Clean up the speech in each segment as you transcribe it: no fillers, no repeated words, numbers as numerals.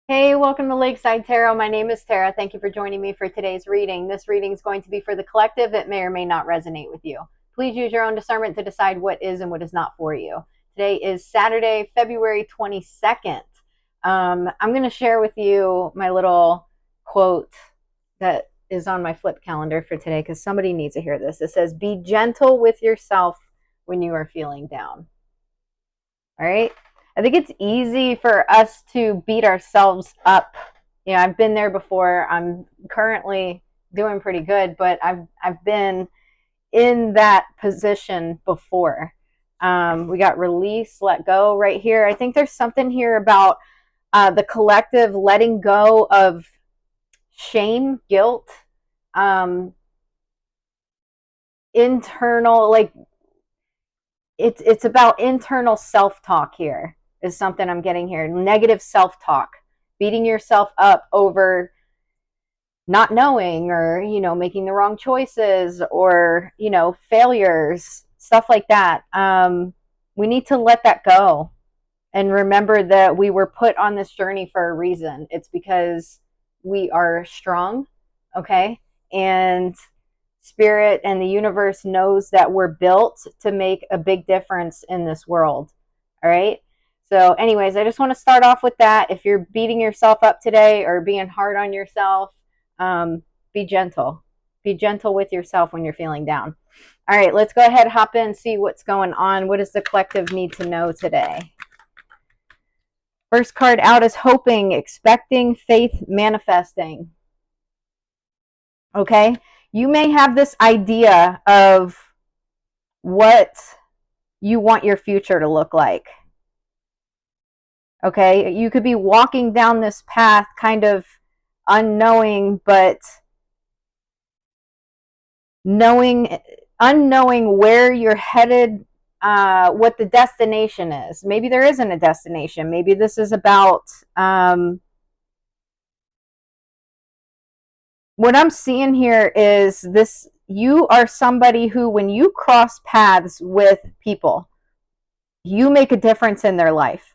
Hey, welcome to Lakeside Tarot. My name is Tara. Thank you for joining me for today's reading. This reading is going to be for the collective. It may or may not resonate with you. Please use your own discernment to decide what is and what is not for you. Today is Saturday, February 22nd. I'm going to share with you my little quote that is on my flip calendar for today because somebody needs to hear this. It says, "Be gentle with yourself when you are feeling down." All right. I think it's easy for us to beat ourselves up. I've been there before. I'm currently doing pretty good, but I've been in that position before. We got release, let go right here. I think there's something here about the collective letting go of shame, guilt, um, internal, like it's about internal self-talk here is something I'm getting here. Negative self-talk, beating yourself up over not knowing or, making the wrong choices or, failures, stuff like that. We need to let that go and remember that we were put on this journey for a reason. It's because we are strong, okay? And spirit and the universe knows that we're built to make a big difference in this world. All right. So, anyways, I just want to start off with that. If you're beating yourself up today or being hard on yourself, be gentle. Be gentle with yourself when you're feeling down. All right, let's go ahead, hop in, see what's going on. What does the collective need to know today? First card out is hoping, expecting, faith, manifesting. Okay. You may have this idea of what you want your future to look like. Okay. You could be walking down this path kind of unknowing, but unknowing where you're headed, what the destination is. Maybe there isn't a destination. Maybe this is about, what I'm seeing here is this: you are somebody who, when you cross paths with people, you make a difference in their life.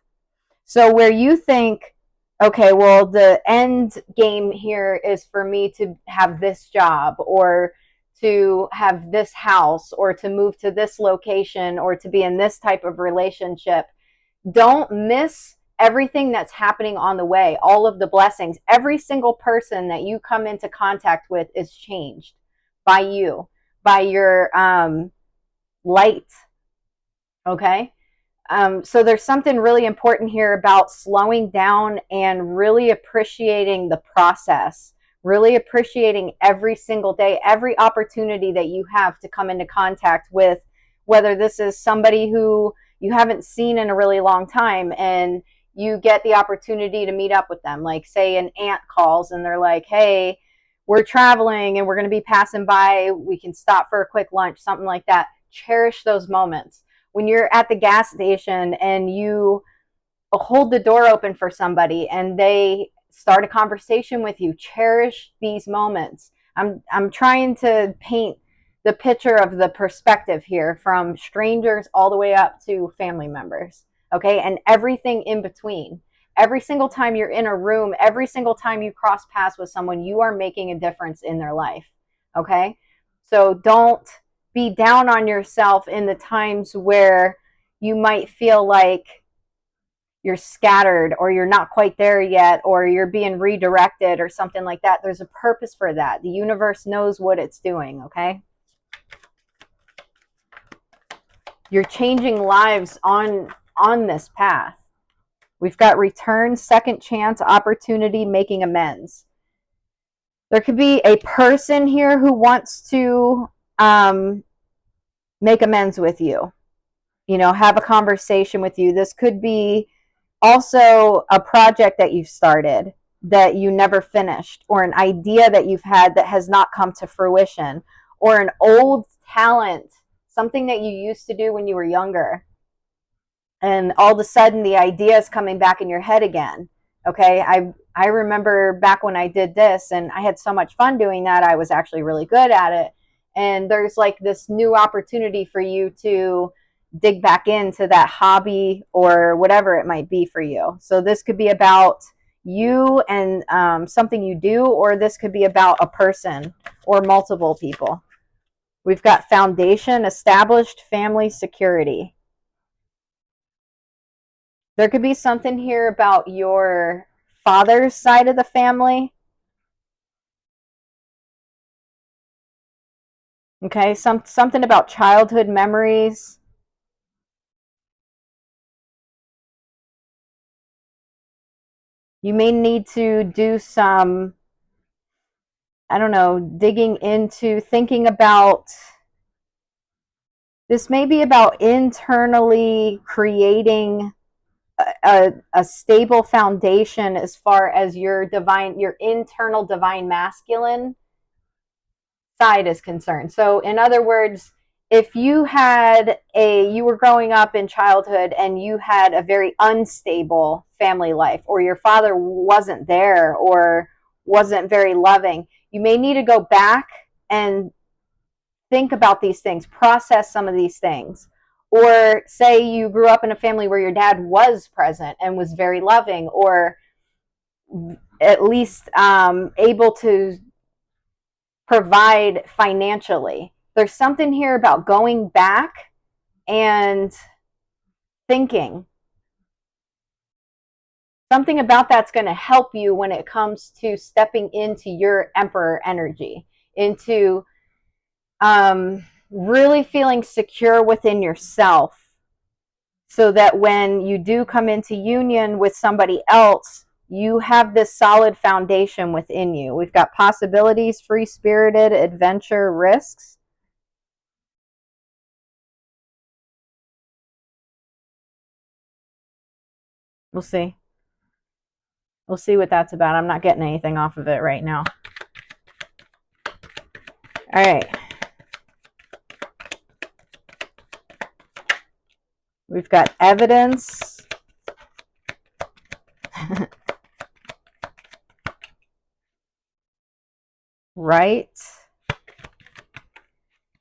So where you think, okay, well, the end game here is for me to have this job or to have this house or to move to this location or to be in this type of relationship, don't miss everything that's happening on the way, all of the blessings. Every single person that you come into contact with is changed by you, by your light. Okay. So there's something really important here about slowing down and really appreciating the process, really appreciating every single day, every opportunity that you have to come into contact with, whether this is somebody who you haven't seen in a really long time and you get the opportunity to meet up with them. Like, say an aunt calls and they're like, hey, we're traveling and we're going to be passing by. We can stop for a quick lunch, something like that. Cherish those moments. When you're at the gas station and you hold the door open for somebody and they start a conversation with you, cherish these moments. I'm trying to paint the picture of the perspective here, from strangers all the way up to family members, okay? And everything in between. Every single time you're in a room, every single time you cross paths with someone, you are making a difference in their life, okay? So don't be down on yourself in the times where you might feel like you're scattered or you're not quite there yet or you're being redirected or something like that. There's a purpose for that. The universe knows what it's doing, okay? You're changing lives on this path. We've got return, second chance, opportunity, making amends. There could be a person here who wants to make amends with you, have a conversation with you. This could be also a project that you've started that you never finished, or an idea that you've had that has not come to fruition, or an old talent, something that you used to do when you were younger. And all of a sudden the idea is coming back in your head again. Okay. I remember back when I did this and I had so much fun doing that. I was actually really good at it. And there's like this new opportunity for you to dig back into that hobby or whatever it might be for you. So this could be about, you and something you do, or this could be about a person or multiple people. We've got foundation, established, family, security. There could be something here about your father's side of the family. Okay, something about childhood memories. You may need to do some, I don't know, digging into thinking about, this may be about internally creating a stable foundation as far as your internal divine masculine side is concerned. So in other words, if you were growing up in childhood and you had a very unstable family life, or your father wasn't there or wasn't very loving, you may need to go back and think about these things, process some of these things. Or say you grew up in a family where your dad was present and was very loving, or at least able to provide financially. There's something here about going back and thinking. Something about that's going to help you when it comes to stepping into your emperor energy, into really feeling secure within yourself, so that when you do come into union with somebody else, you have this solid foundation within you. We've got possibilities, free-spirited, adventure, risks. We'll see. We'll see what that's about. I'm not getting anything off of it right now. All right. We've got evidence. Right.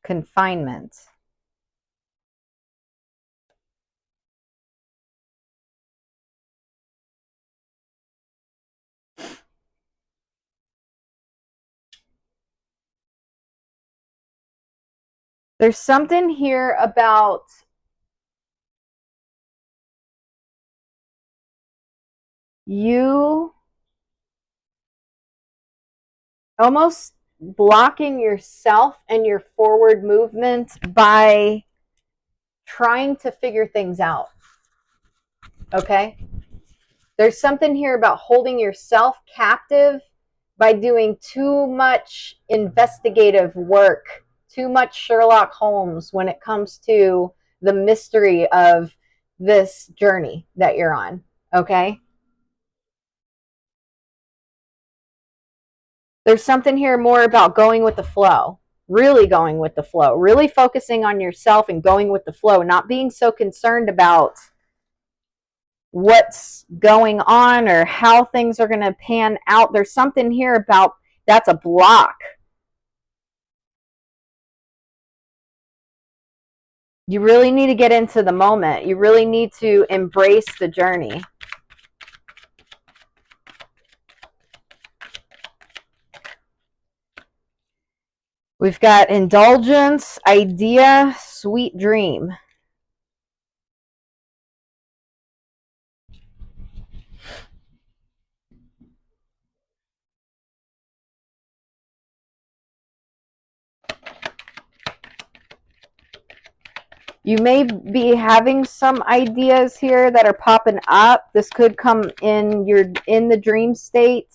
Confinement. There's something here about you almost blocking yourself and your forward movement by trying to figure things out. Okay? There's something here about holding yourself captive by doing too much investigative work, too much Sherlock Holmes when it comes to the mystery of this journey that you're on. Okay? There's something here more about going with the flow, really going with the flow, really focusing on yourself and going with the flow, not being so concerned about what's going on or how things are going to pan out. There's something here about that's a block. You really need to get into the moment. You really need to embrace the journey. We've got indulgence, idea, sweet dream. You may be having some ideas here that are popping up. This could come in the dream state.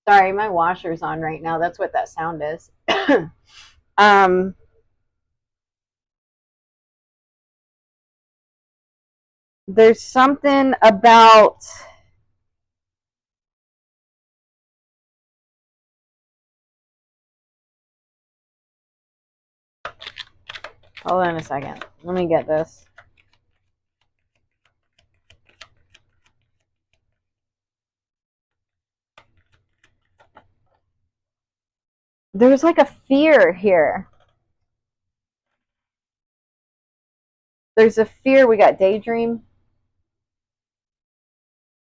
Sorry, my washer's on right now. That's what that sound is. There's something about hold on a second. Let me get this. there's like a fear here. There's a fear. We got daydream.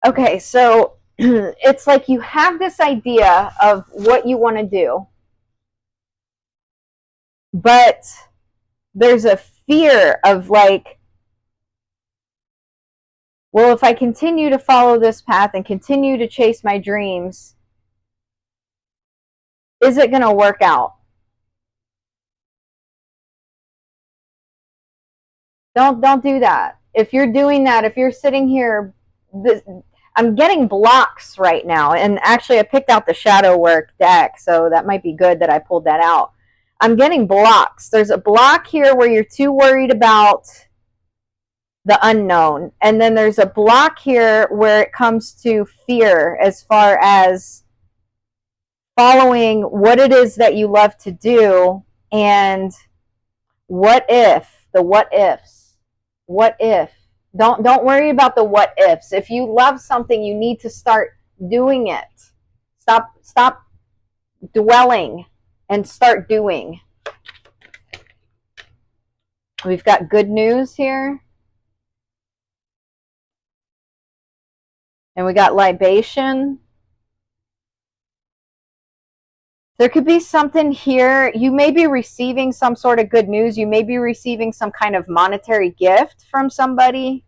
Okay, so it's like you have this idea of what you want to do, but there's a fear of like, well, if I continue to follow this path and continue to chase my dreams, is it going to work out? Don't do that. If you're doing that, if you're sitting here, I'm getting blocks right now. And actually, I picked out the shadow work deck, so that might be good that I pulled that out. I'm getting blocks. There's a block here where you're too worried about the unknown. And then there's a block here where it comes to fear as far as following what it is that you love to do. And what if, the what ifs, what if? Don't worry about the what ifs. If you love something, you need to start doing it. Stop dwelling and start doing. We've got good news here. And we got libation. There could be something here. You may be receiving some sort of good news. You may be receiving some kind of monetary gift from somebody.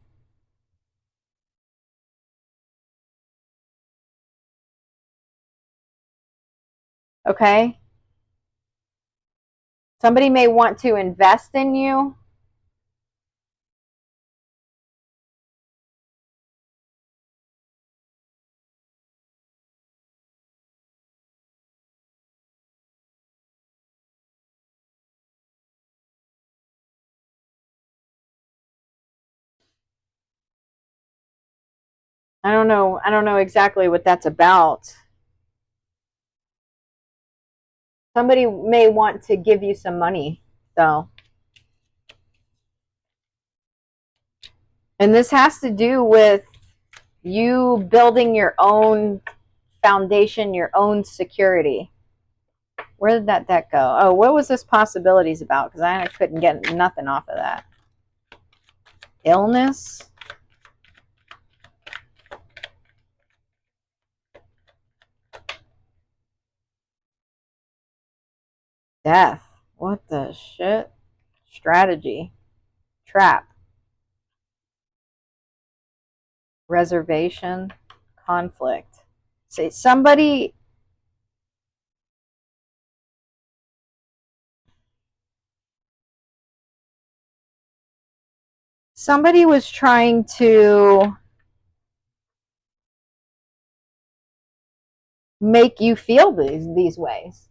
Okay? Somebody may want to invest in you. I don't know exactly what that's about. Somebody may want to give you some money, though. And this has to do with you building your own foundation, your own security. Where did that deck go? Oh, what was this possibilities about? Because I couldn't get nothing off of that. Illness. Death. What the shit? Strategy. Trap. Reservation. Conflict. Say somebody was trying to make you feel these ways.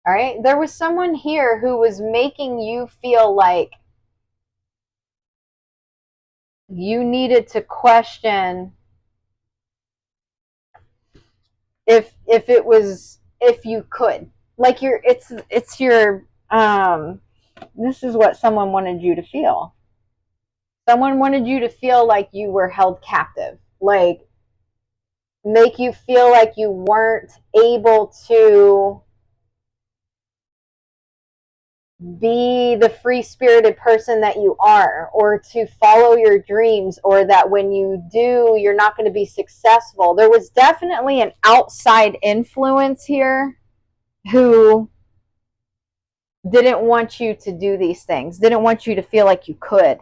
All right? There was someone here who was making you feel like you needed to question if it was, if you could. Like it's your this is what someone wanted you to feel. Someone wanted you to feel like you were held captive. Like make you feel like you weren't able to be the free-spirited person that you are, or to follow your dreams, or that when you do, you're not going to be successful. There was definitely an outside influence here who didn't want you to do these things, didn't want you to feel like you could.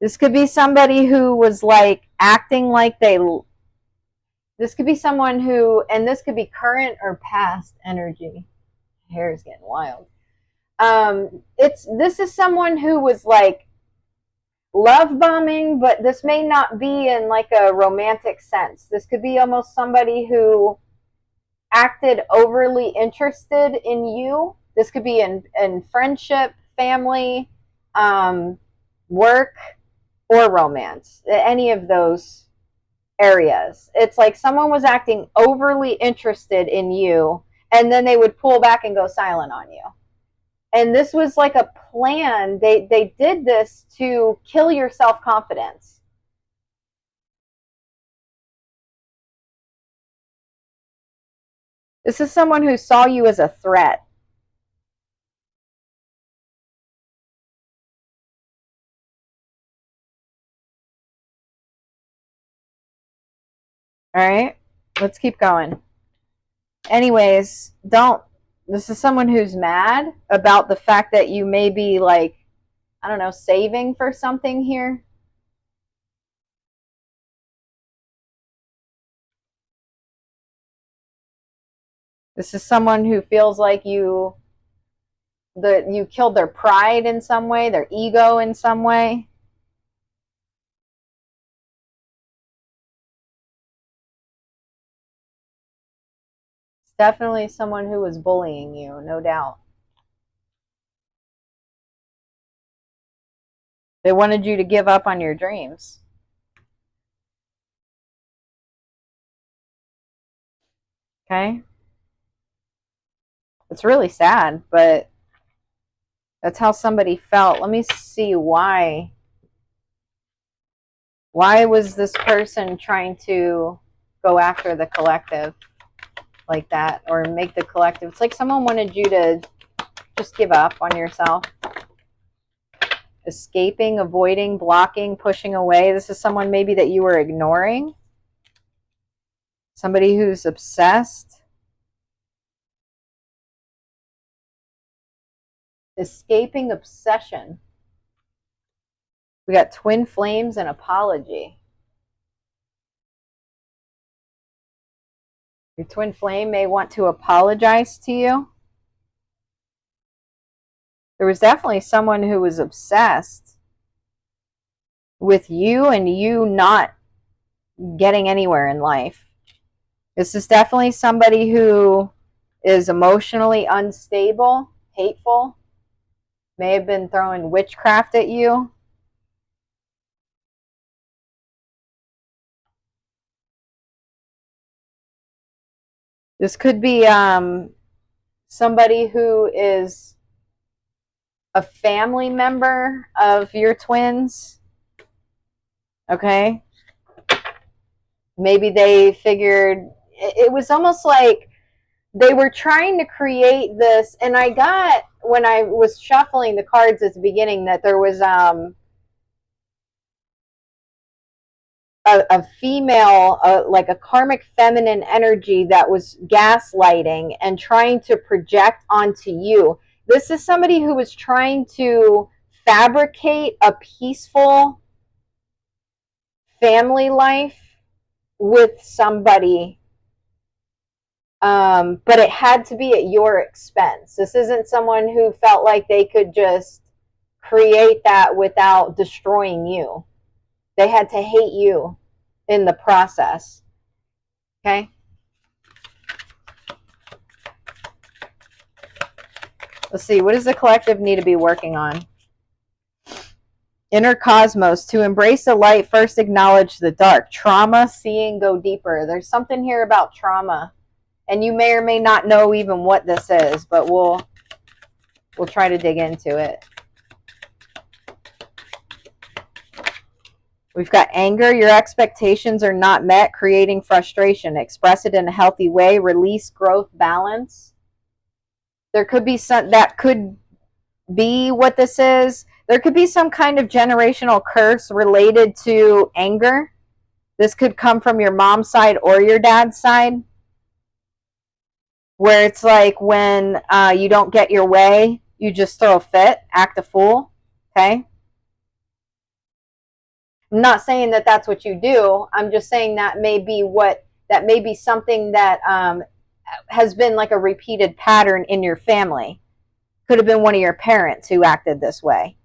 This could be somebody who was like acting like this could be someone who, and this could be current or past energy. Hair is getting wild. This is someone who was like love bombing, but this may not be in like a romantic sense. This could be almost somebody who acted overly interested in you. This could be in friendship, family, work, or romance. Any of those areas. It's like someone was acting overly interested in you, and then they would pull back and go silent on you. And this was like a plan. They did this to kill your self-confidence. This is someone who saw you as a threat. All right, let's keep going. Anyways, this is someone who's mad about the fact that you may be like, I don't know, saving for something here. This is someone who feels like you killed their pride in some way, their ego in some way. It's definitely someone who was bullying you, no doubt. They wanted you to give up on your dreams. Okay? It's really sad, but that's how somebody felt. Let me see why. Why was this person trying to go after the collective like that, or make the collective? It's like someone wanted you to just give up on yourself. Escaping, avoiding, blocking, pushing away. This is someone maybe that you were ignoring. Somebody who's obsessed. Escaping, obsession. We got twin flames and apology. Your twin flame may want to apologize to you. There was definitely someone who was obsessed with you and you not getting anywhere in life. This is definitely somebody who is emotionally unstable, hateful, may have been throwing witchcraft at you. This could be somebody who is a family member of your twins. Okay? Maybe they figured it was almost like they were trying to create this, and I got, when I was shuffling the cards at the beginning, that there was a female, like a karmic feminine energy that was gaslighting and trying to project onto you. This is somebody who was trying to fabricate a peaceful family life with somebody, but it had to be at your expense. This isn't someone who felt like they could just create that without destroying you. They had to hate you in the process. Okay? Let's see. What does the collective need to be working on? Inner cosmos. To embrace the light, first acknowledge the dark. Trauma, seeing, go deeper. There's something here about trauma. And you may or may not know even what this is, but we'll try to dig into it. We've got anger. Your expectations are not met, creating frustration. Express it in a healthy way. Release, growth, balance. There could be some, that could be what this is. There could be some kind of generational curse related to anger. This could come from your mom's side or your dad's side, where it's like when you don't get your way, you just throw a fit, act a fool. Okay? I'm not saying that that's what you do. I'm just saying that may be something that has been like a repeated pattern in your family. Could have been one of your parents who acted this way.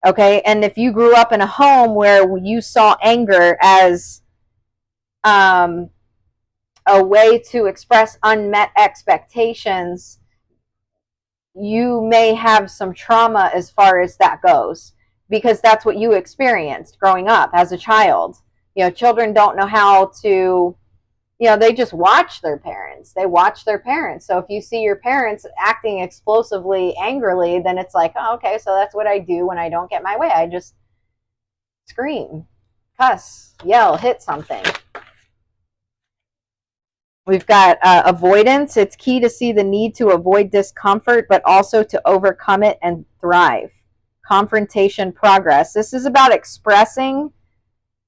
Okay, and if you grew up in a home where you saw anger as a way to express unmet expectations, you may have some trauma as far as that goes, because that's what you experienced growing up as a child. You know, children don't know how to, they just watch their parents. They watch their parents. So if you see your parents acting explosively, angrily, then it's like, oh, okay, so that's what I do when I don't get my way. I just scream, cuss, yell, hit something. We've got avoidance. It's key to see the need to avoid discomfort, but also to overcome it and thrive. Confrontation, progress. This is about expressing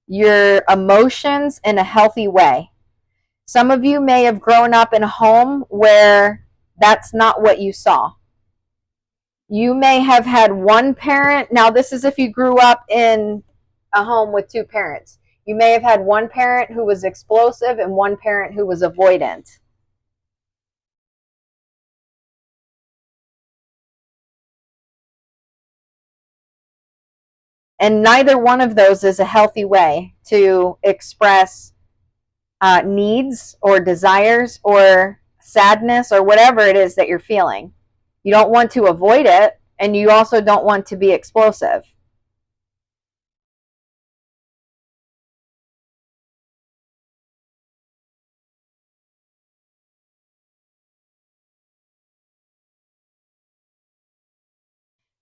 your emotions in a healthy way. Some of you may have grown up in a home where that's not what you saw. You may have had one parent. Now, this is if you grew up in a home with two parents. You may have had one parent who was explosive and one parent who was avoidant. And neither one of those is a healthy way to express needs or desires or sadness or whatever it is that you're feeling. You don't want to avoid it, and you also don't want to be explosive.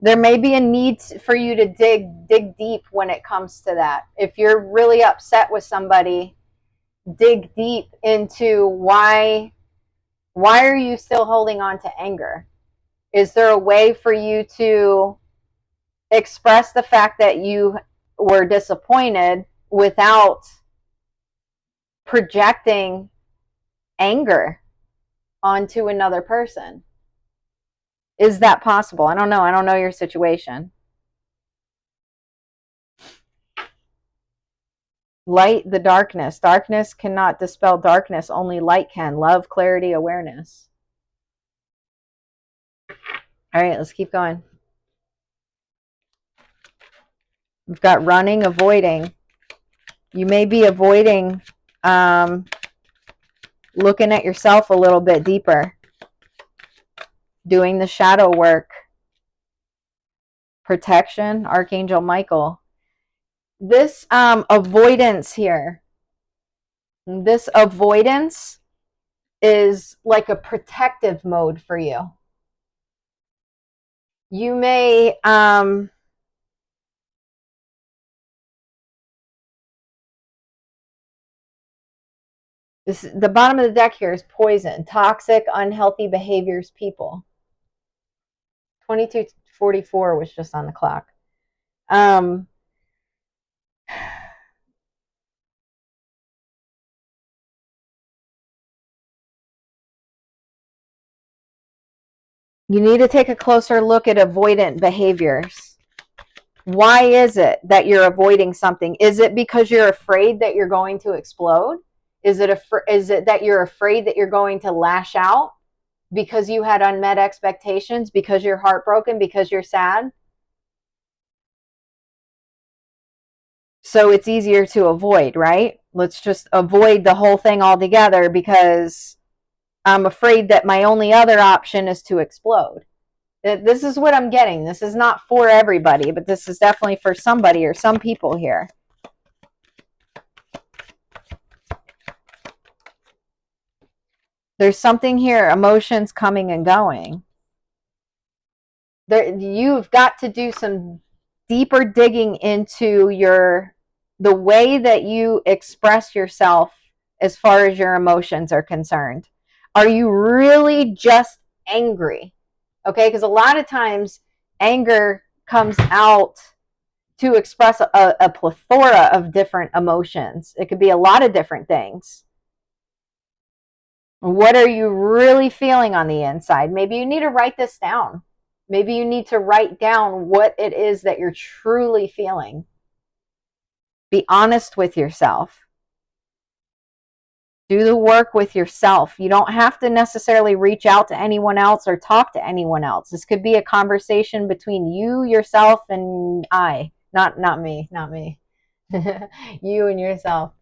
There may be a need for you to dig deep when it comes to that. If you're really upset with somebody, dig deep into why are you still holding on to anger? Is there a way for you to express the fact that you were disappointed without projecting anger onto another person? Is that possible? I don't know. I don't know your situation. Light the darkness. Darkness cannot dispel darkness. Only light can. Love, clarity, awareness. All right, let's keep going. We've got running, avoiding. You may be avoiding looking at yourself a little bit deeper, doing the shadow work. Protection, Archangel Michael. This avoidance here, this avoidance is like a protective mode for you. You may the bottom of the deck here is poison, toxic, unhealthy behaviors, people. 2244 was just on the clock. You need to take a closer look at avoidant behaviors. Why is it that you're avoiding something? Is it because you're afraid that you're going to explode? Is it that you're afraid that you're going to lash out because you had unmet expectations, because you're heartbroken, because you're sad? So it's easier to avoid, right? Let's just avoid the whole thing altogether because I'm afraid that my only other option is to explode. This is what I'm getting. This is not for everybody, but this is definitely for somebody or some people here. There's something here, emotions coming and going. You've got to do some deeper digging into the way that you express yourself as far as your emotions are concerned. Are you really just angry? Okay, because a lot of times anger comes out to express a plethora of different emotions. It could be a lot of different things. What are you really feeling on the inside? Maybe you need to write this down. Maybe you need to write down what it is that you're truly feeling. Be honest with yourself. Do the work with yourself. You don't have to necessarily reach out to anyone else or talk to anyone else. This could be a conversation between you, yourself, and I. Not me. You and yourself.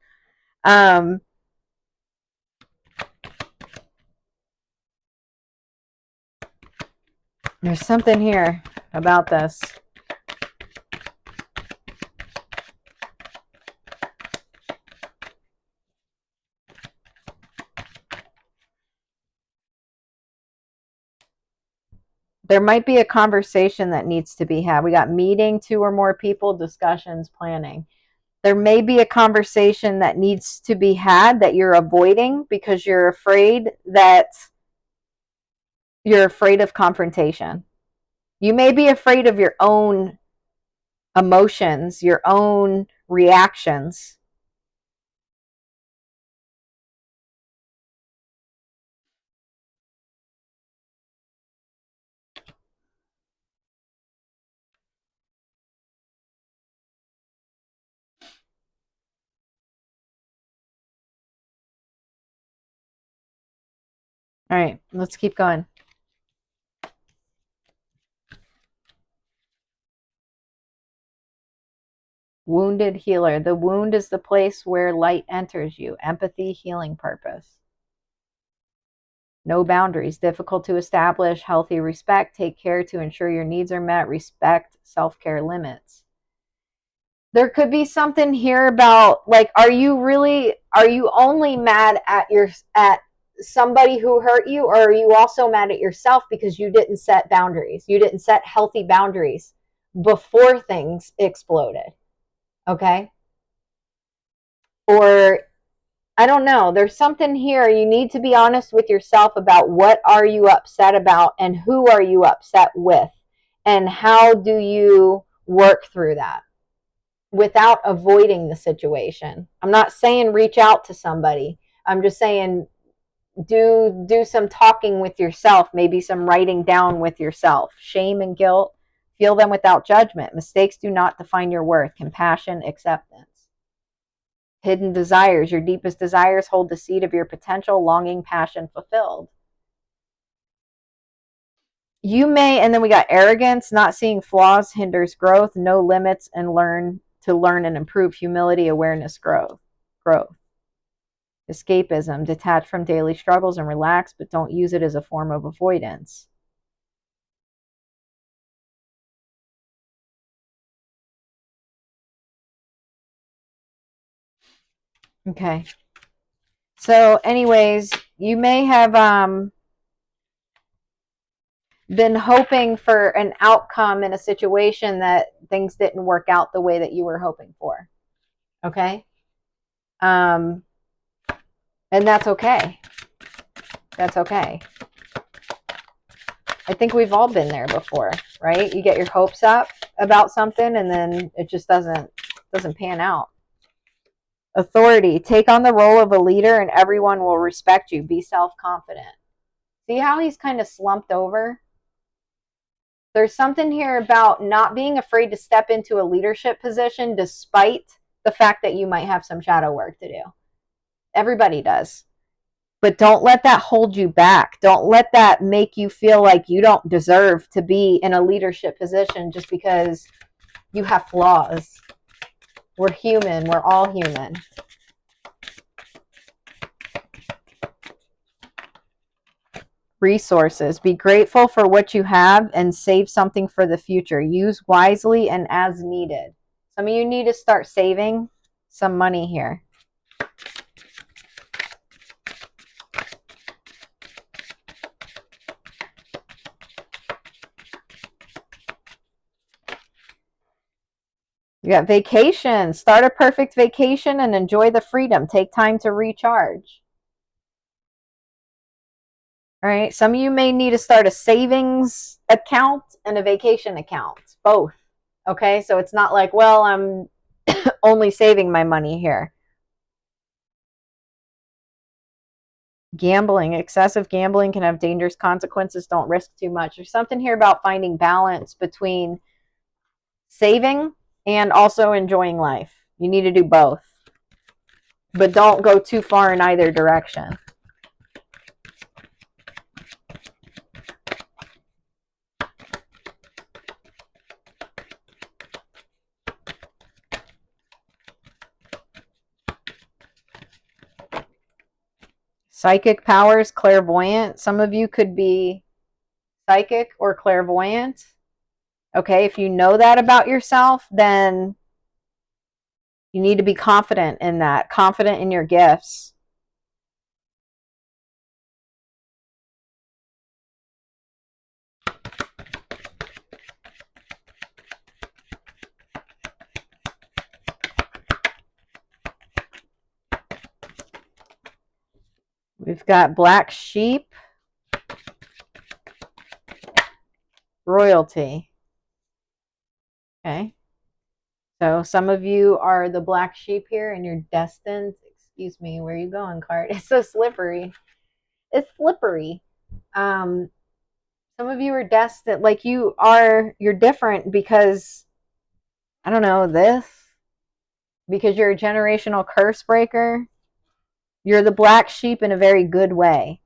There's something here about this. There might be a conversation that needs to be had. We got meeting, 2 or more people, discussions, planning. There may be a conversation that needs to be had that you're avoiding because you're afraid of confrontation. You may be afraid of your own emotions, your own reactions. All right, let's keep going. Wounded healer. The wound is the place where light enters you. Empathy, healing purpose. No boundaries. Difficult to establish. Healthy respect. Take care to ensure your needs are met. Respect. Self-care limits. There could be something here about, like, are you only mad at somebody who hurt you, or are you also mad at yourself because you didn't set boundaries? You didn't set healthy boundaries before things exploded. Okay? Or I don't know. There's something here. You need to be honest with yourself about what are you upset about and who are you upset with, and how do you work through that without avoiding the situation. I'm not saying reach out to somebody. I'm just saying do some talking with yourself, maybe some writing down with yourself. Shame and guilt, feel them without judgment. Mistakes do not define your worth. Compassion, acceptance. Hidden desires. Your deepest desires hold the seed of your potential, longing, passion fulfilled. You may, and then we got arrogance, not seeing flaws hinders growth, no limits, and learn and improve. Humility, awareness, growth. Escapism, detach from daily struggles and relax, but don't use it as a form of avoidance. Okay. So anyways, you may have been hoping for an outcome in a situation that things didn't work out the way that you were hoping for. Okay? And that's okay. That's okay. I think we've all been there before, right? You get your hopes up about something and then it just doesn't pan out. Authority. Take on the role of a leader and everyone will respect you. Be self-confident. See how he's kind of slumped over? There's something here about not being afraid to step into a leadership position despite the fact that you might have some shadow work to do. Everybody does. But don't let that hold you back. Don't let that make you feel like you don't deserve to be in a leadership position just because you have flaws. We're human. We're all human. Resources. Be grateful for what you have and save something for the future. Use wisely and as needed. Some of you need to start saving some money here. You got vacation. Start a perfect vacation and enjoy the freedom. Take time to recharge. All right. Some of you may need to start a savings account and a vacation account, both. Okay. So it's not like, well, I'm only saving my money here. Gambling. Excessive gambling can have dangerous consequences. Don't risk too much. There's something here about finding balance between saving and also enjoying life. You need to do both. But don't go too far in either direction. Psychic powers, clairvoyant. Some of you could be psychic or clairvoyant. Okay, if you know that about yourself, then you need to be confident in that, confident in your gifts. We've got black sheep, royalty. Okay. So some of you are the black sheep here and you're destined. Excuse me, where are you going, card? It's so slippery. It's slippery. Some of you are destined, like you're different because, I don't know, because you're a generational curse breaker. You're the black sheep in a very good way.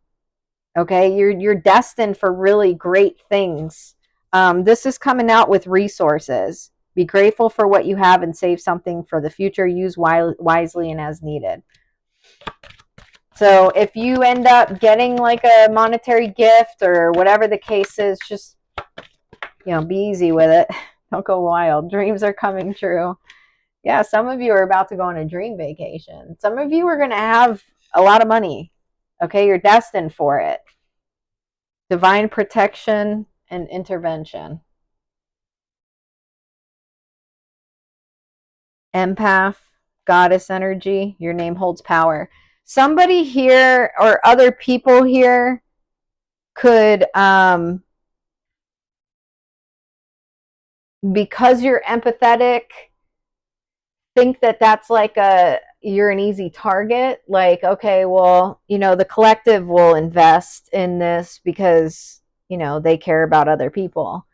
Okay, you're destined for really great things. This is coming out with resources. Be grateful for what you have and save something for the future. Use wisely and as needed. So if you end up getting like a monetary gift or whatever the case is, just, be easy with it. Don't go wild. Dreams are coming true. Yeah, some of you are about to go on a dream vacation. Some of you are going to have a lot of money. Okay, you're destined for it. Divine protection and intervention. Empath, goddess energy, your name holds power. Somebody here or other people here could, because you're empathetic, think that that's like you're an easy target. Like, okay, well, the collective will invest in this because, they care about other people.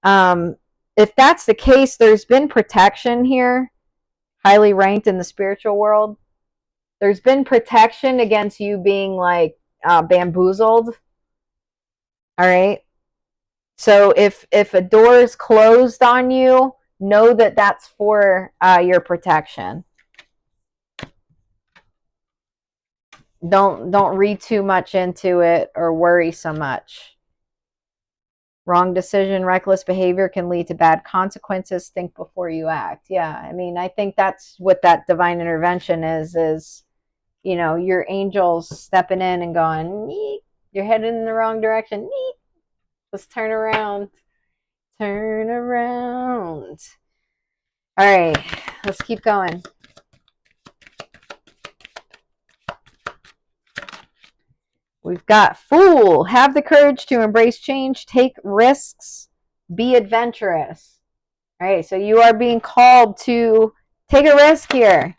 If that's the case, there's been protection here, highly ranked in the spiritual world. There's been protection against you being like bamboozled. All right. So if a door is closed on you, know that that's for your protection. Don't read too much into it or worry so much. Wrong decision, reckless behavior can lead to bad consequences. Think before you act. Yeah, I mean, I think that's what that divine intervention is, your angels stepping in and going, neat, you're headed in the wrong direction. Neat. Let's turn around. Turn around. All right, let's keep going. We've got Fool. Have the courage to embrace change, take risks, be adventurous. All right, so you are being called to take a risk here.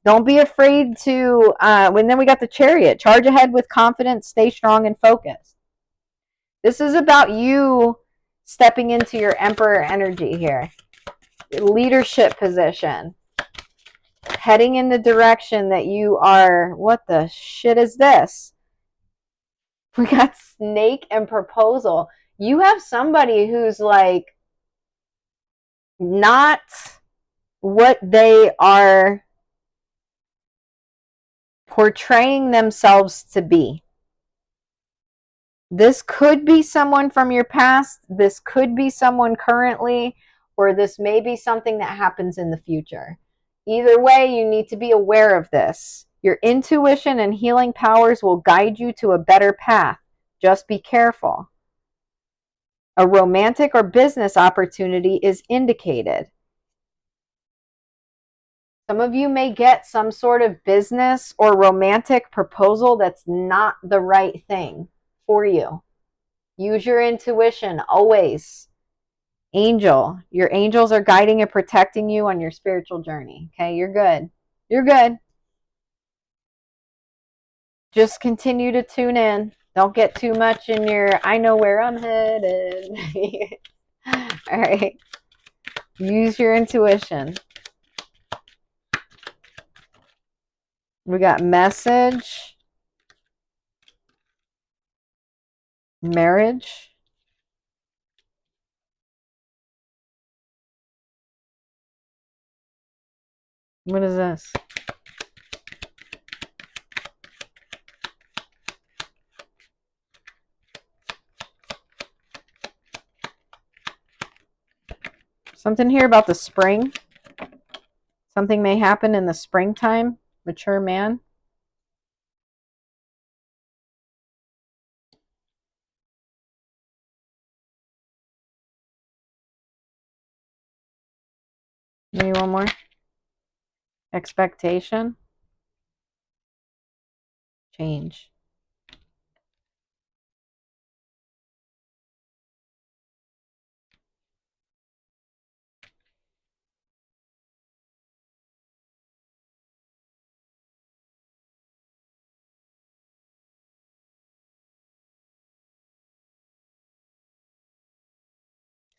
Don't be afraid to, and then we got the Chariot. Charge ahead with confidence, stay strong and focused. This is about you stepping into your Emperor energy here. Leadership position. Heading in the direction that you are, what the shit is this? We got Snake and Proposal. You have somebody who's like not what they are portraying themselves to be. This could be someone from your past, this could be someone currently, or this may be something that happens in the future. Either way, you need to be aware of this. Your intuition and healing powers will guide you to a better path. Just be careful. A romantic or business opportunity is indicated. Some of you may get some sort of business or romantic proposal that's not the right thing for you. Use your intuition always. Angel, your angels are guiding and protecting you on your spiritual journey. Okay, you're good. You're good. Just continue to tune in. Don't get too much in your, I know where I'm headed. All right. Use your intuition. We got message, marriage. What is this? Something here about the spring. Something may happen in the springtime. Mature man. Maybe one more. Expectation. change.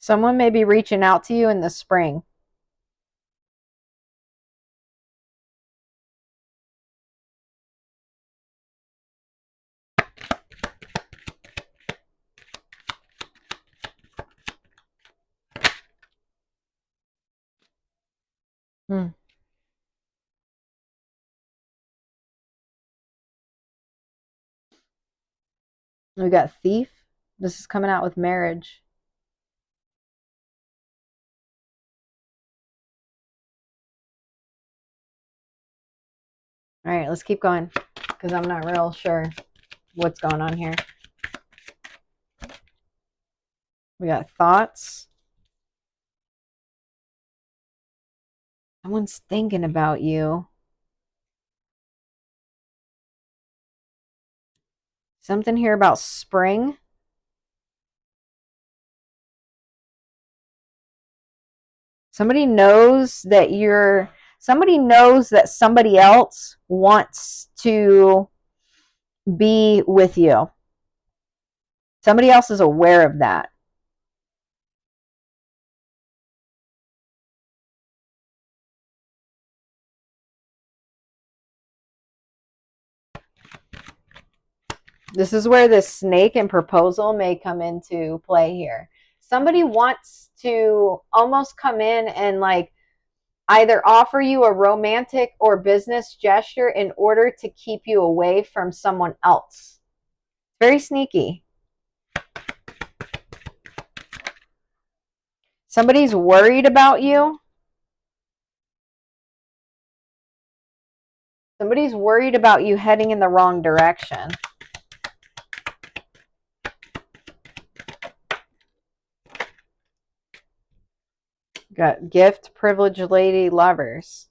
Someone may be reaching out to you in the spring. Hmm. We got thief. This is coming out with marriage. All right, let's keep going because I'm not real sure what's going on here. We got thoughts. Someone's thinking about you. Something here about spring. Somebody knows that somebody else wants to be with you. Somebody else is aware of that. This is where this snake and proposal may come into play here. Somebody wants to almost come in and like either offer you a romantic or business gesture in order to keep you away from someone else. Very sneaky. Somebody's worried about you. Somebody's worried about you heading in the wrong direction. Got gift, privileged lady, lovers.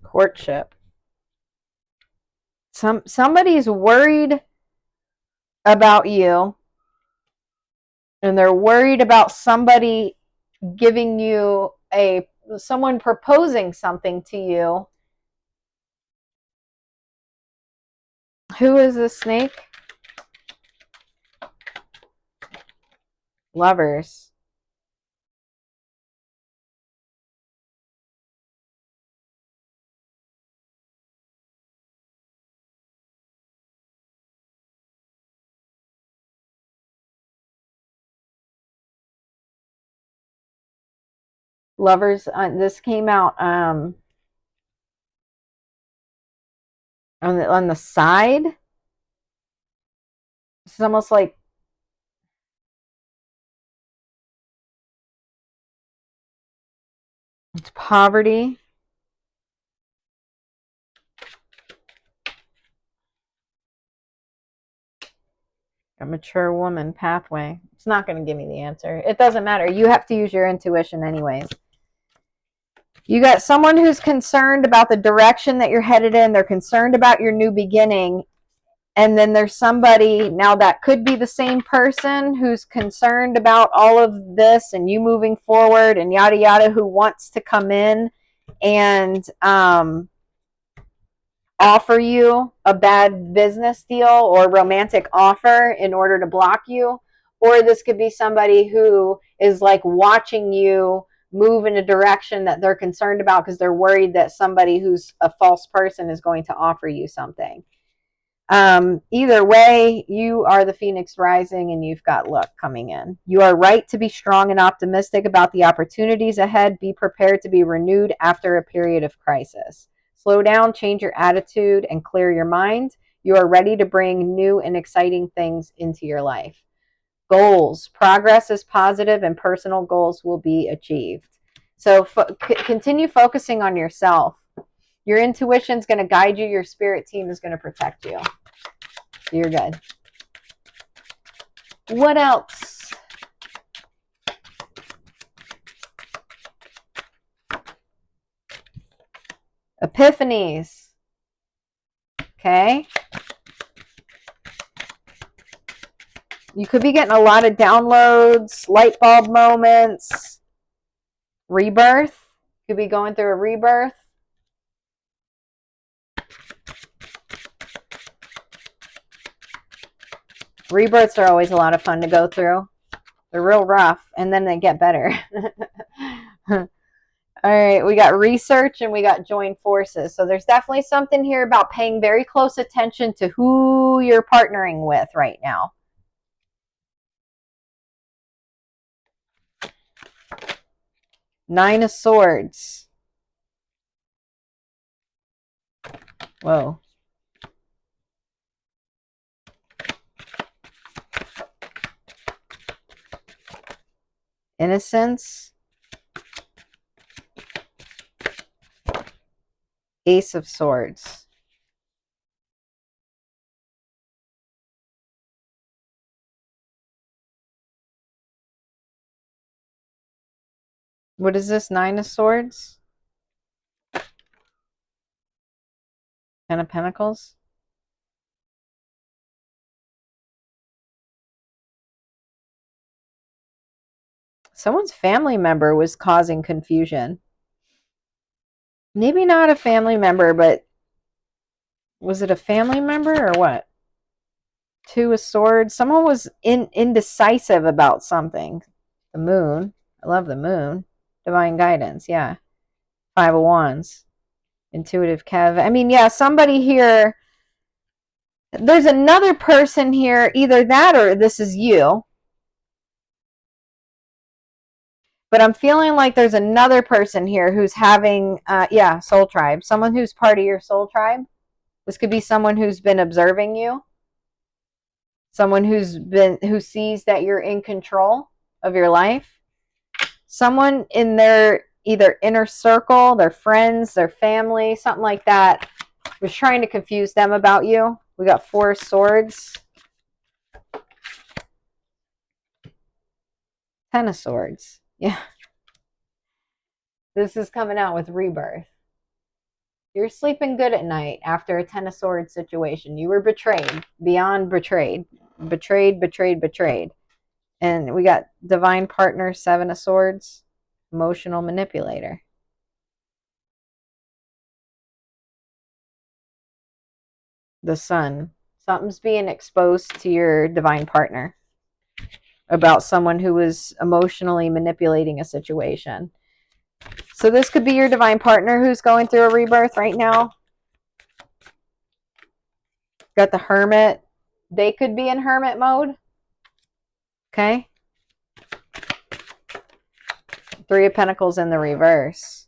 Courtship. Somebody's worried about you, and they're worried about somebody giving you someone proposing something to you. Who is this snake? Lovers. Lovers. This came out on the side. It's almost like it's poverty. A mature woman pathway. It's not going to give me the answer. It doesn't matter. You have to use your intuition anyways. You got someone who's concerned about the direction that you're headed in. They're concerned about your new beginning. And then there's somebody, now that could be the same person who's concerned about all of this and you moving forward and yada yada, who wants to come in and offer you a bad business deal or romantic offer in order to block you. Or this could be somebody who is like watching you move in a direction that they're concerned about because they're worried that somebody who's a false person is going to offer you something. Either way, you are the phoenix rising and you've got luck coming in. You are right to be strong and optimistic about the opportunities ahead. Be prepared to be renewed after a period of crisis. Slow down, change your attitude, and clear your mind. You are ready to bring new and exciting things into your life. Goals. Progress is positive and personal goals will be achieved. So continue focusing on yourself. Your intuition is going to guide you. Your spirit team is going to protect you. You're good. What else? Epiphanies. Okay. You could be getting a lot of downloads, light bulb moments, rebirth. You could be going through a rebirth. Rebirths are always a lot of fun to go through. They're real rough, and then they get better. All right, we got research and we got join forces. So there's definitely something here about paying very close attention to who you're partnering with right now. Nine of Swords. Whoa. Innocence. Ace of Swords. What is this? Nine of Swords? Ten of Pentacles? Someone's family member was causing confusion. Maybe not a family member, but was it a family member or what? Two of Swords. Someone was indecisive about something. The Moon. I love the Moon. Divine guidance. Yeah. Five of Wands. Intuitive Kev. I mean, yeah, somebody here. There's another person here. Either that or this is you. But I'm feeling like there's another person here who's having, yeah, soul tribe. Someone who's part of your soul tribe. This could be someone who's been observing you. Someone who sees that you're in control of your life. Someone in their either inner circle, their friends, their family, something like that, was trying to confuse them about you. We got Four of Swords. Ten of Swords. Yeah. This is coming out with rebirth. You're sleeping good at night after a Ten of Swords situation. You were betrayed, beyond betrayed. Betrayed, betrayed, betrayed. And we got divine partner, Seven of Swords, emotional manipulator. The Sun. Something's being exposed to your divine partner about someone who was emotionally manipulating a situation. So this could be your divine partner who's going through a rebirth right now. Got the Hermit. They could be in hermit mode. Okay. Three of Pentacles in the reverse.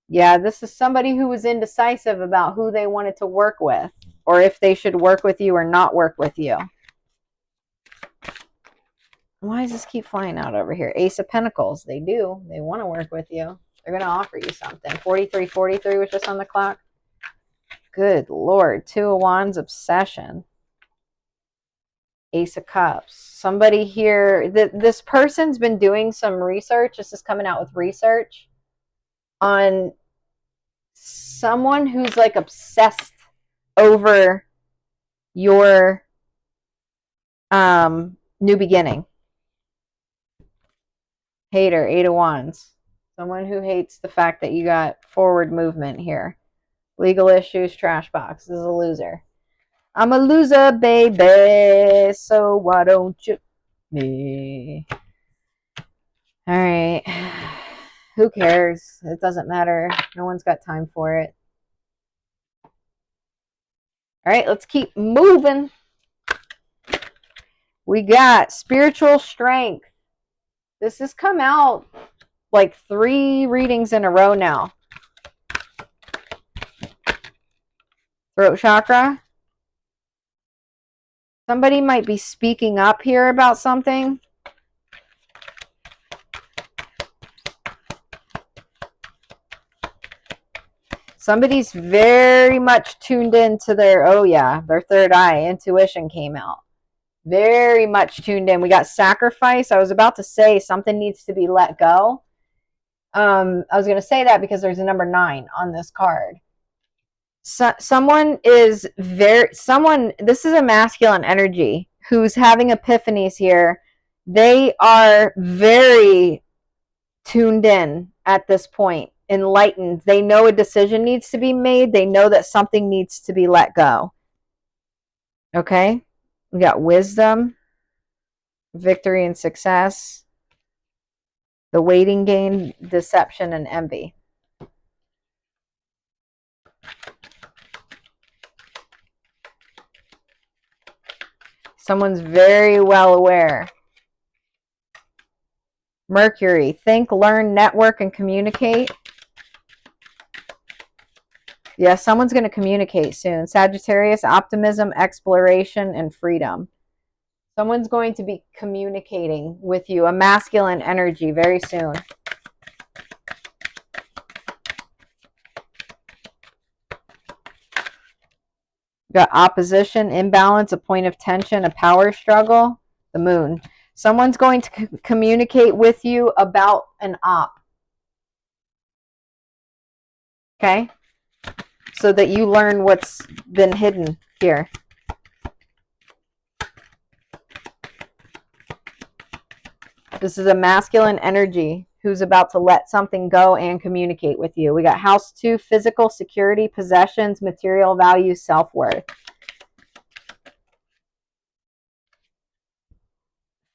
Yeah, this is somebody who was indecisive about who they wanted to work with, or if they should work with you or not work with you. Why does this keep flying out over here? Ace of Pentacles. They do. They want to work with you. They're going to offer you something. 4343 was just on the clock. Good Lord. Two of Wands, obsession. Ace of Cups. Somebody here, this person's been doing some research. This is coming out with research on someone who's like obsessed over your new beginning. Hater, Eight of Wands. Someone who hates the fact that you got forward movement here. Legal issues, trash box. This is a loser. I'm a loser, baby, so why don't you me? All right. Who cares? It doesn't matter. No one's got time for it. All right, let's keep moving. We got spiritual strength. This has come out like 3 readings in a row now. Throat chakra. Somebody might be speaking up here about something. Somebody's very much tuned into their, oh yeah, their third eye. Intuition came out. Very much tuned in. We got sacrifice. I was about to say something needs to be let go. I was going to say that because there's a number 9 on this card. someone is this is a masculine energy who's having epiphanies here. They are very tuned in at this point, enlightened. They know a decision needs to be made. They know that something needs to be let go. Okay? We got wisdom, victory and success, the waiting game, deception, and envy. Someone's very well aware. Mercury, think, learn, network, and communicate. Yeah, someone's going to communicate soon. Sagittarius, optimism, exploration, and freedom. Someone's going to be communicating with you, a masculine energy, very soon. Got opposition, imbalance, a point of tension, a power struggle, the moon. Someone's going to communicate with you about an op. Okay? So that you learn what's been hidden here. This is a masculine energy who's about to let something go and communicate with you. We got house 2, physical security, possessions, material value, self-worth.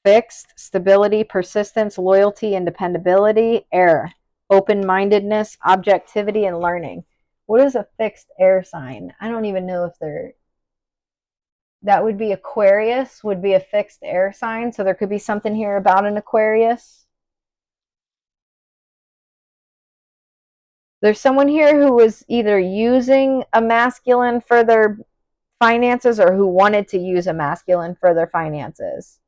Fixed, stability, persistence, loyalty, and dependability. Air, open-mindedness, objectivity, and learning. What is a fixed air sign? I don't even know if they're... That would be Aquarius, would be a fixed air sign. So there could be something here about an Aquarius. There's someone here who was either using a masculine for their finances or who wanted to use a masculine for their finances.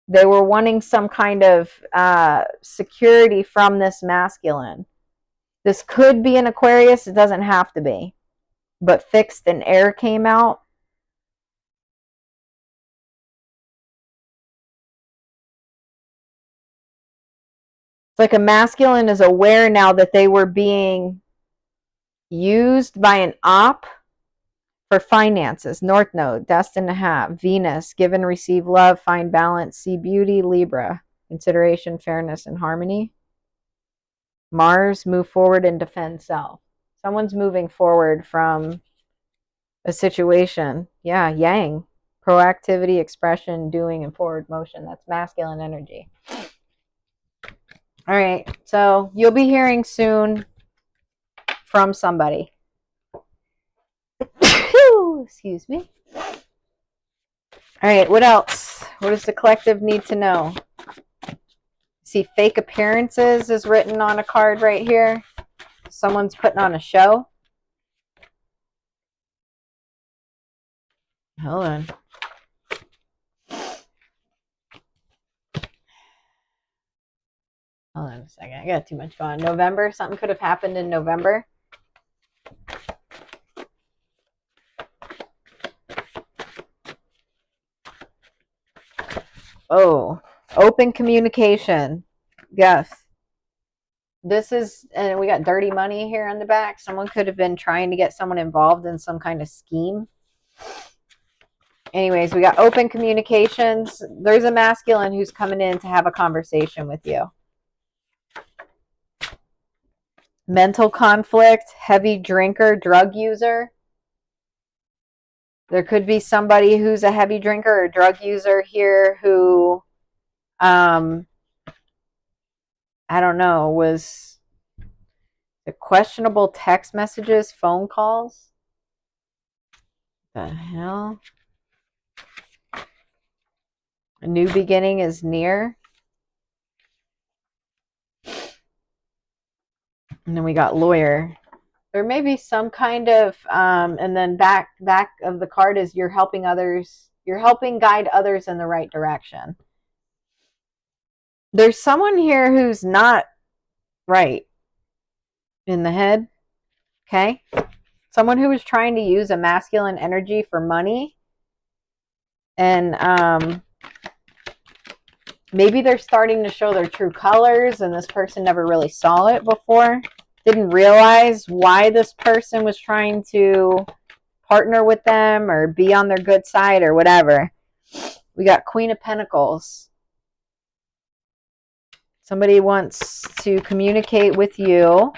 They were wanting some kind of security from this masculine. This could be an Aquarius. It doesn't have to be. But fixed and air came out. It's like a masculine is aware now that they were being used by an op for finances. North Node, destined to have. Venus, give and receive love, find balance, see beauty. Libra, consideration, fairness, and harmony. Mars, move forward and defend self. Someone's moving forward from a situation. Yeah, Yang, proactivity, expression, doing, and forward motion. That's masculine energy. All right, so you'll be hearing soon from somebody. Excuse me. All right, what else? What does the collective need to know? See, fake appearances is written on a card right here. Someone's putting on a show. Hold on. Hold on a second. I got too much going on. November. Something could have happened in November. Oh, open communication. Yes. This is, and we got dirty money here on the back. Someone could have been trying to get someone involved in some kind of scheme. Anyways, we got open communications. There's a masculine who's coming in to have a conversation with you. Mental conflict, heavy drinker, drug user. There could be somebody who's a heavy drinker or drug user here who, I don't know, was the questionable text messages, phone calls. The hell? A new beginning is near. And then we got lawyer. There may be some kind of, and then back of the card is you're helping others. You're helping guide others in the right direction. There's someone here who's not right in the head. Okay? Someone who was trying to use a masculine energy for money. And Maybe they're starting to show their true colors and this person never really saw it before. Didn't realize why this person was trying to partner with them or be on their good side or whatever. We got Queen of Pentacles. Somebody wants to communicate with you.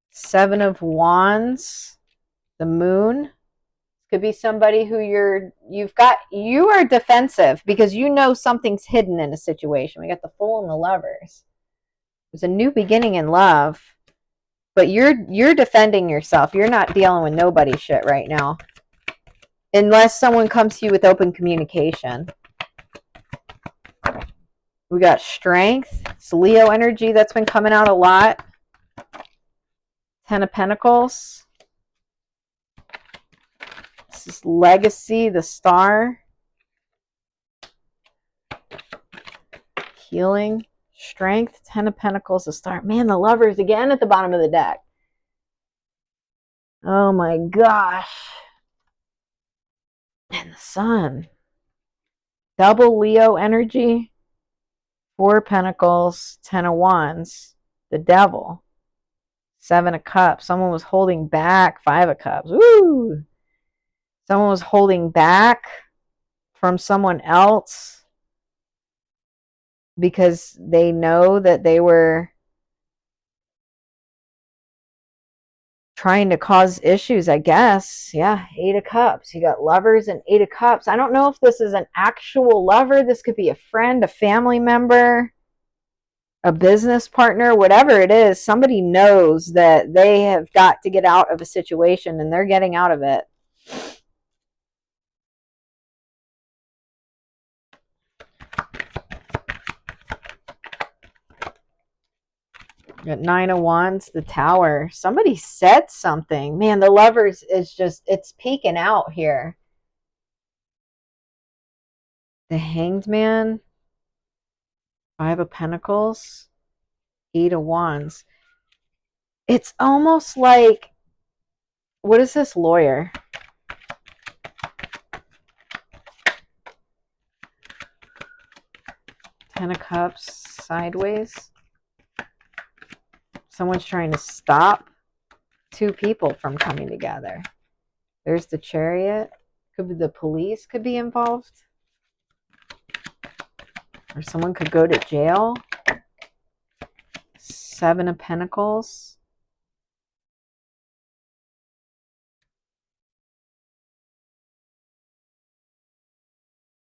Seven of Wands. The Moon. Could be somebody who you are defensive because you know something's hidden in a situation. We got the Fool and the Lovers. There's a new beginning in love, but you're defending yourself. You're not dealing with nobody shit right now. Unless someone comes to you with open communication. We got Strength. It's Leo energy that's been coming out a lot. Ten of Pentacles. This is Legacy, the Star. Healing. Strength. Ten of Pentacles, the Star. Man, the Lovers again at the bottom of the deck. Oh my gosh. And the Sun. Double Leo energy. Four of Pentacles. Ten of Wands. The Devil. Seven of Cups. Someone was holding back. Five of Cups. Woo! Someone was holding back from someone else because they know that they were trying to cause issues, I guess. Yeah, Eight of Cups. You got Lovers and Eight of Cups. I don't know if this is an actual lover. This could be a friend, a family member, a business partner, whatever it is. Somebody knows that they have got to get out of a situation and they're getting out of it. Got Nine of Wands, the Tower. Somebody said something. Man, the Lovers is just, it's peeking out here. The Hanged Man. Five of Pentacles. Eight of Wands. It's almost like, what is this lawyer? Ten of Cups sideways. Someone's trying to stop two people from coming together. There's the Chariot. Could be the police could be involved. Or someone could go to jail. Seven of Pentacles.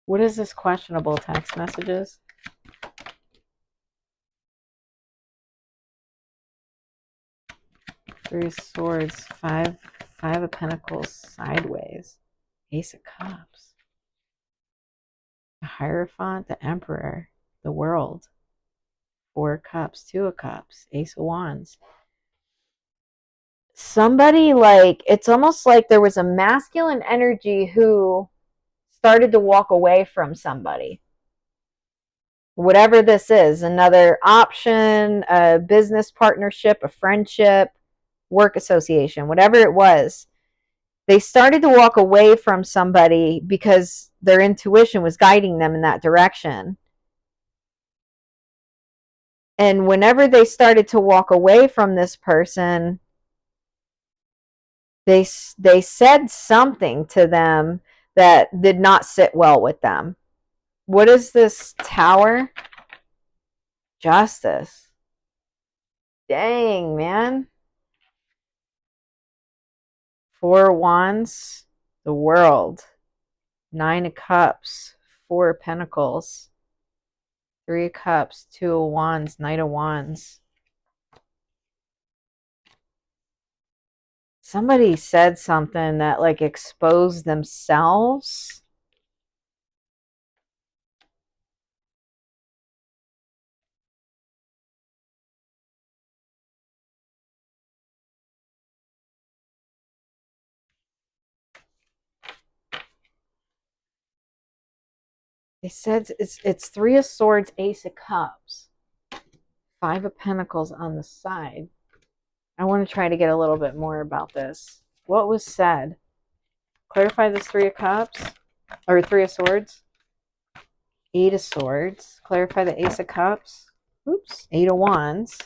What is this questionable text messages? Three of Swords, five of Pentacles sideways. Ace of Cups. The Hierophant, the Emperor, the World. Four of Cups, Two of Cups, Ace of Wands. Somebody, like, it's almost like there was a masculine energy who started to walk away from somebody. Whatever this is, another option, a business partnership, a friendship, work association, whatever it was, they started to walk away from somebody because their intuition was guiding them in that direction. And whenever they started to walk away from this person, they said something to them that did not sit well with them. What is this Tower? Justice. Dang, man. Four of Wands, the World. Nine of Cups, Four of Pentacles. Three of Cups, Two of Wands, Knight of Wands. Somebody said something that, like, exposed themselves. They said it's Three of Swords, Ace of Cups. Five of Pentacles on the side. I want to try to get a little bit more about this. What was said? Clarify this 3 of Cups, or 3 of Swords. 8 of Swords. Clarify the Ace of Cups. Oops. 8 of Wands.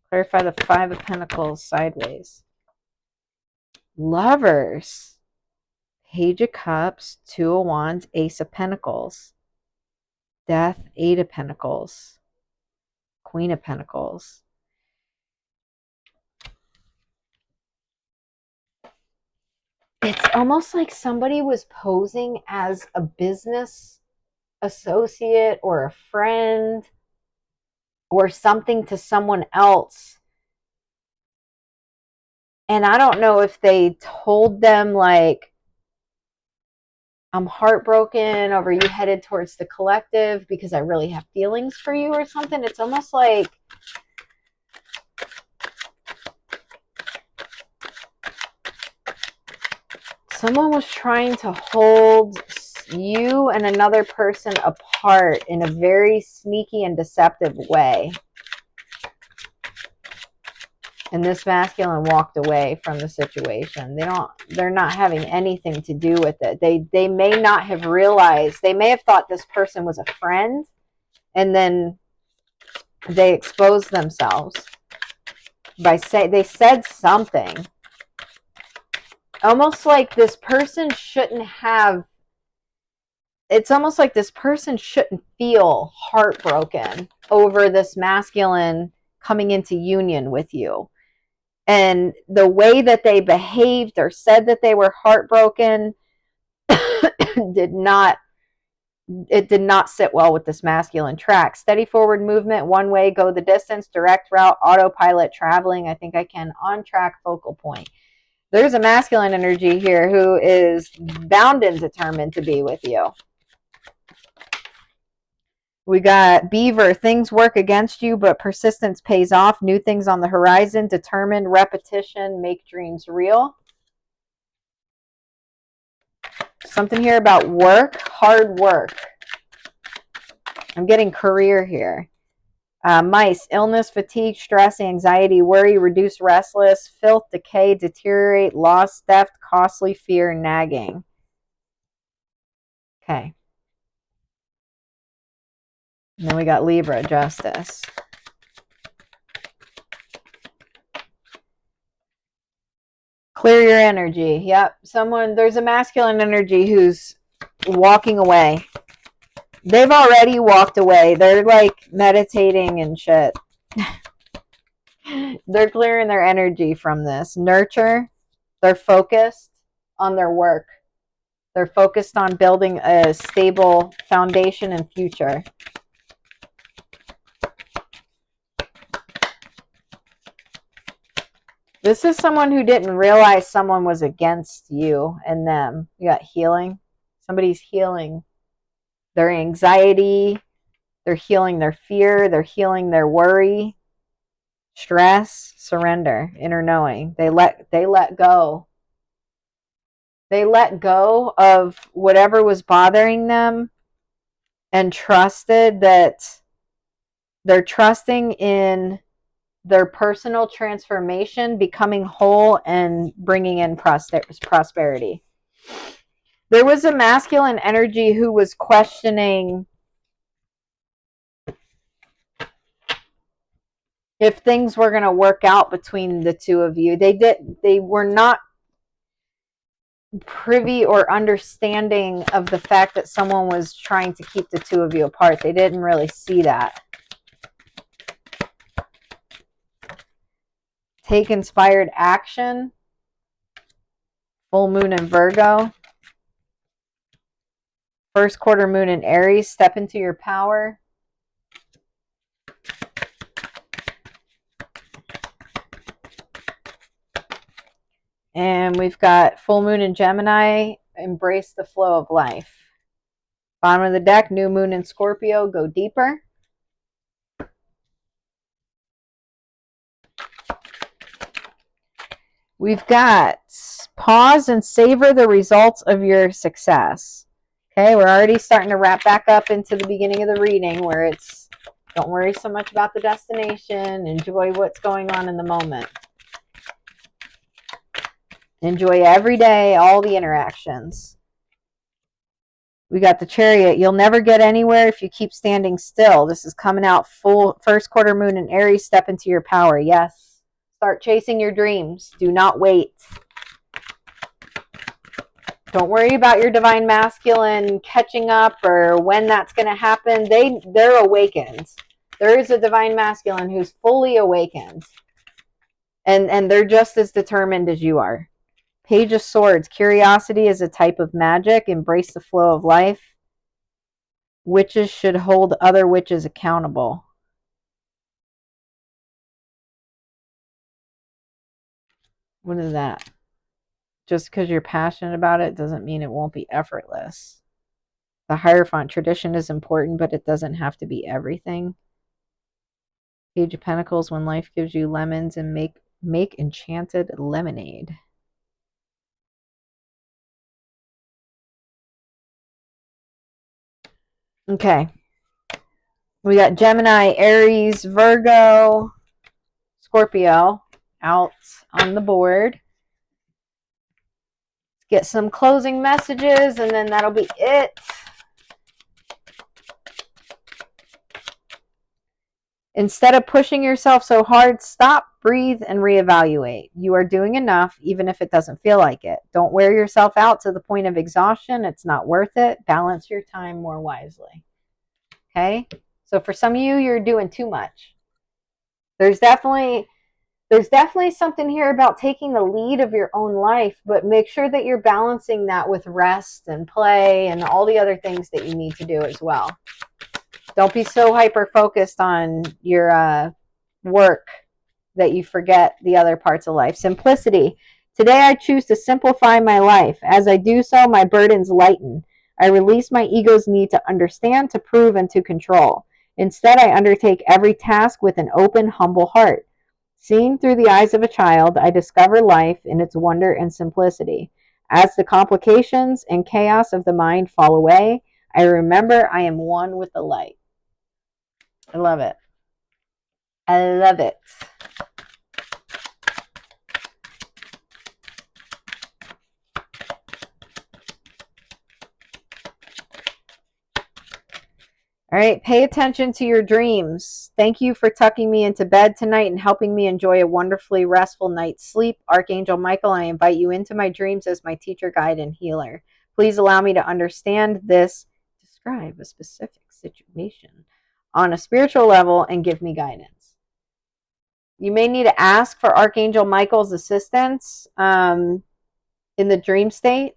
Clarify the 5 of Pentacles sideways. Lovers. Page of Cups, 2 of Wands, Ace of Pentacles. Death, 8 of Pentacles. Queen of Pentacles. It's almost like somebody was posing as a business associate or a friend or something to someone else. And I don't know if they told them, like, I'm heartbroken over you headed towards the collective because I really have feelings for you or something. It's almost like someone was trying to hold you and another person apart in a very sneaky and deceptive way. And this masculine walked away from the situation. They're not having anything to do with it. They may not have realized, they may have thought this person was a friend, and then they exposed themselves by they said something. Almost like this person shouldn't have, it's almost like this person shouldn't feel heartbroken over this masculine coming into union with you. And the way that they behaved or said that they were heartbroken did not sit well with this masculine track. Steady forward movement, one way, go the distance, direct route, autopilot, traveling. I think I can, on track, focal point. There's a masculine energy here who is bound and determined to be with you. We got Beaver, things work against you, but persistence pays off. New things on the horizon, determined, repetition, make dreams real. Something here about work, hard work. I'm getting career here. Mice, illness, fatigue, stress, anxiety, worry, reduce, restless, filth, decay, deteriorate, loss, theft, costly, fear, nagging. Okay. And then we got Libra, justice. Clear your energy. Yep. There's a masculine energy who's walking away. They've already walked away. They're like meditating and shit. They're clearing their energy from this. Nurture. They're focused on their work. They're focused on building a stable foundation and future. This is someone who didn't realize someone was against you and them. You got healing. Somebody's healing their anxiety. They're healing their fear. They're healing their worry, stress, surrender, inner knowing. They let go. They let go of whatever was bothering them and trusted that they're trusting in their personal transformation, becoming whole, and bringing in prosperity. There was a masculine energy who was questioning if things were going to work out between the two of you. They were not privy or understanding of the fact that someone was trying to keep the two of you apart. They didn't really see that. Take inspired action. Full moon in Virgo. First quarter moon in Aries. Step into your power. And we've got full moon in Gemini. Embrace the flow of life. Bottom of the deck, new moon in Scorpio. Go deeper. We've got pause and savor the results of your success. Okay, we're already starting to wrap back up into the beginning of the reading where it's don't worry so much about the destination. Enjoy what's going on in the moment. Enjoy every day, all the interactions. We got the Chariot. You'll never get anywhere if you keep standing still. This is coming out full first quarter moon in Aries. Step into your power. Yes. Start chasing your dreams. Do not wait. Don't worry about your divine masculine catching up or when that's going to happen. They're awakened. There is a divine masculine who's fully awakened. And they're just as determined as you are. Page of Swords. Curiosity is a type of magic. Embrace the flow of life. Witches should hold other witches accountable. What is that? Just because you're passionate about it doesn't mean it won't be effortless. The Hierophant. Tradition is important, but it doesn't have to be everything. Page of Pentacles. When life gives you lemons, and make enchanted lemonade. Okay. We got Gemini, Aries, Virgo, Scorpio out on the board. Get some closing messages, and then that'll be it. Instead of pushing yourself so hard, stop, breathe, and reevaluate. You are doing enough, even if it doesn't feel like it. Don't wear yourself out to the point of exhaustion. It's not worth it. Balance your time more wisely. Okay? So for some of you, you're doing too much. There's definitely something here about taking the lead of your own life, but make sure that you're balancing that with rest and play and all the other things that you need to do as well. Don't be so hyper-focused on your work that you forget the other parts of life. Simplicity. Today I choose to simplify my life. As I do so, my burdens lighten. I release my ego's need to understand, to prove, and to control. Instead, I undertake every task with an open, humble heart. Seeing through the eyes of a child, I discover life in its wonder and simplicity. As the complications and chaos of the mind fall away, I remember I am one with the light. I love it. I love it. All right, pay attention to your dreams. Thank you for tucking me into bed tonight and helping me enjoy a wonderfully restful night's sleep. Archangel Michael, I invite you into my dreams as my teacher, guide, and healer. Please allow me to understand this, describe a specific situation on a spiritual level, and give me guidance. You may need to ask for Archangel Michael's assistance in the dream state.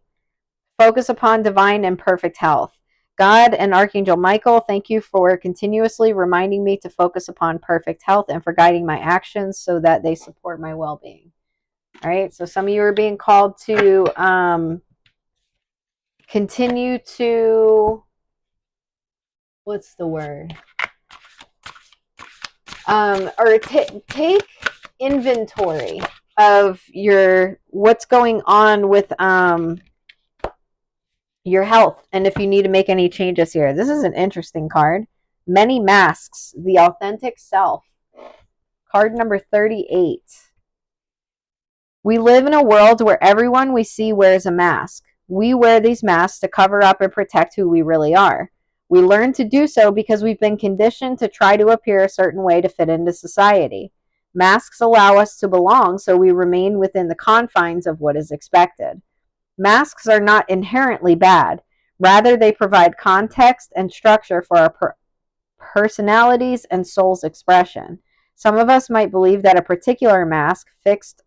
Focus upon divine and perfect health. God and Archangel Michael, thank you for continuously reminding me to focus upon perfect health and for guiding my actions so that they support my well-being. All right, so some of you are being called to continue to, what's the word? Or take inventory of what's going on with your health, and if you need to make any changes here. This is an interesting card. Many masks, the authentic self. Card number 38. We live in a world where everyone we see wears a mask. We wear these masks to cover up and protect who we really are. We learn to do so because we've been conditioned to try to appear a certain way to fit into society. Masks allow us to belong, so we remain within the confines of what is expected. Masks are not inherently bad. Rather, they provide context and structure for our personalities and soul's expression. Some of us might believe that a particular mask fixed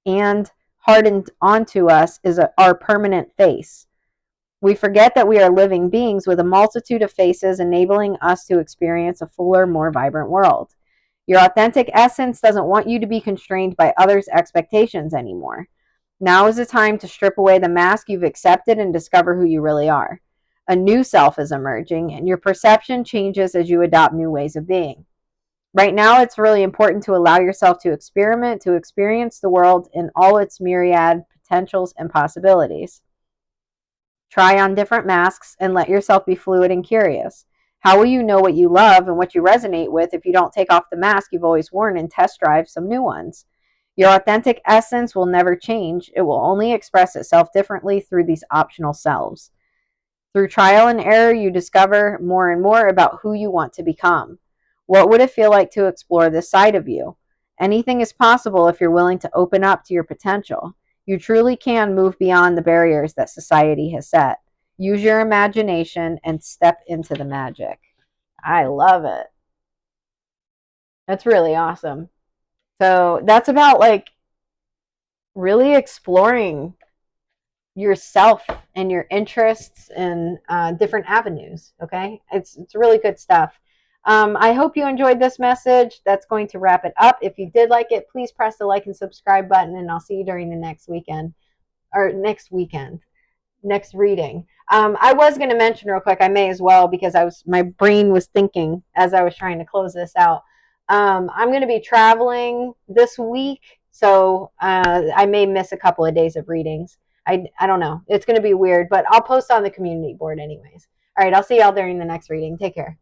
and hardened onto us is our permanent face. We forget that we are living beings with a multitude of faces, enabling us to experience a fuller, more vibrant world. Your authentic essence doesn't want you to be constrained by others' expectations anymore. Now is the time to strip away the mask you've accepted and discover who you really are. A new self is emerging, and your perception changes as you adopt new ways of being. Right now, it's really important to allow yourself to experiment, to experience the world in all its myriad potentials and possibilities. Try on different masks and let yourself be fluid and curious. How will you know what you love and what you resonate with if you don't take off the mask you've always worn and test drive some new ones? Your authentic essence will never change. It will only express itself differently through these optional selves. Through trial and error, you discover more and more about who you want to become. What would it feel like to explore this side of you? Anything is possible if you're willing to open up to your potential. You truly can move beyond the barriers that society has set. Use your imagination and step into the magic. I love it. That's really awesome. So that's about like really exploring yourself and your interests in different avenues. Okay, it's really good stuff. I hope you enjoyed this message. That's going to wrap it up. If you did like it, please press the like and subscribe button, and I'll see you during the next weekend or next reading. I was going to mention real quick. I may as well because my brain was thinking as I was trying to close this out. I'm going to be traveling this week, so I may miss a couple of days of readings. I don't know. It's going to be weird, but I'll post on the community board anyways. All right, I'll see y'all during the next reading. Take care.